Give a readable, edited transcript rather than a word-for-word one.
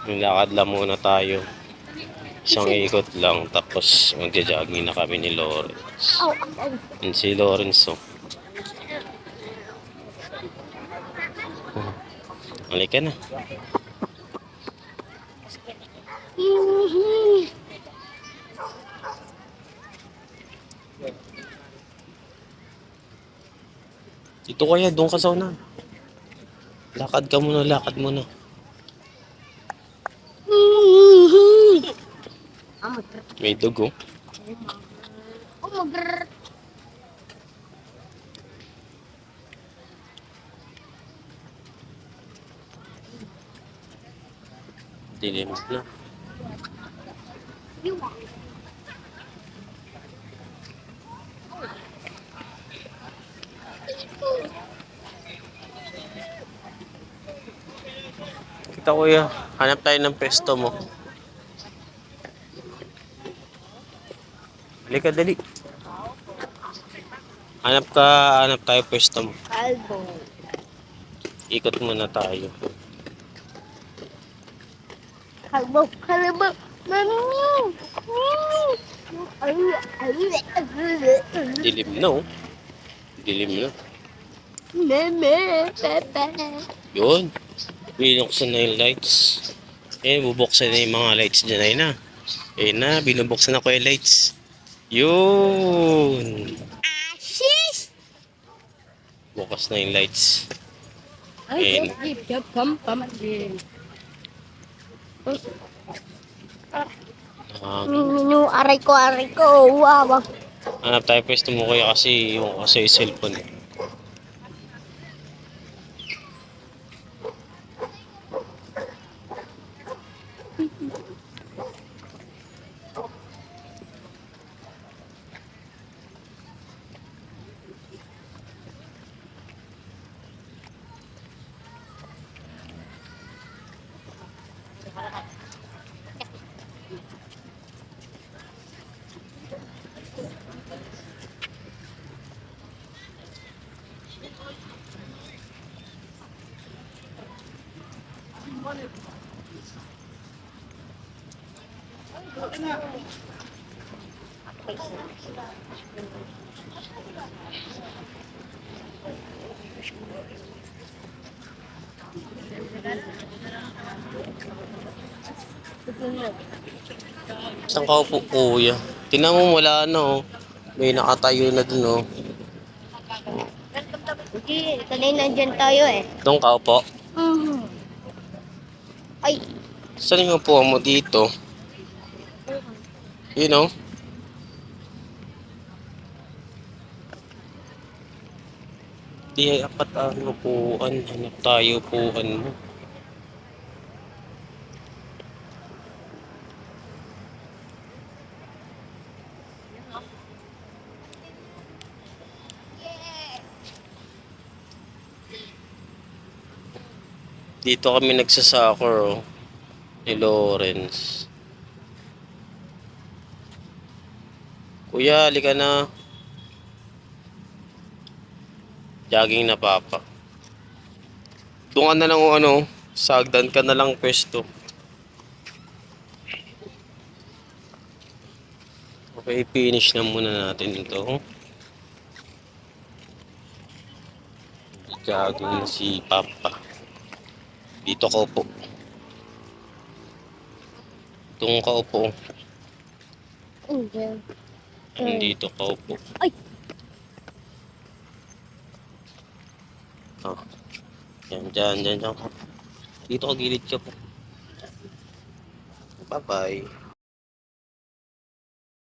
Nilakad lang muna tayo. Isang ikot lang, tapos magja-jogging na kami ni Lawrence. Yun si Lawrence, oh. Halika na. Dito kaya, doon ka sa una. Lakad ka muna, lakad muna. May dugo. Dilim na. Kita kuya, hanap tayo ng pwesto mo. Halika, dali. Hanap tayo pwesto mo. Kalbo. Ikot muna tayo. Kalbo. Mami. Dilim na, oh. Dilim na. Meme, pepe. Yun. Binuksan na yung lights. Bubuksan na yung mga lights dyan. Ayun na. Ayun na, binubuksan na ko yung lights. Yun. Sis! Bukas na yung lights. Ay, Ayun. pam. Yung aray ko. Wow. Hanap tayo pwesto mo kuya kasi yung cellphone. Saan ka po kuya? Tingnan mo wala na, oh. May nakatayo na dun, oh. Hindi, kanina nandyan tayo eh. Doon ka po. Ay, Saan yung upuan mo dito? You know? Di apat ang upuan. Hanap tayo upuan mo. Dito kami nagsasoccer, oh. Ni Lawrence. Kuya, halika na. Jogging na papa. Doon ka na lang, ano, sagdan ka na lang pwesto. Okay, finish na muna natin ito. Jogging na si papa. Dito ka upo. Doon ka upo. Dito ka upo. Ay! Ah. Dyan ka. Dito ka, gilid ka po. Bye-bye.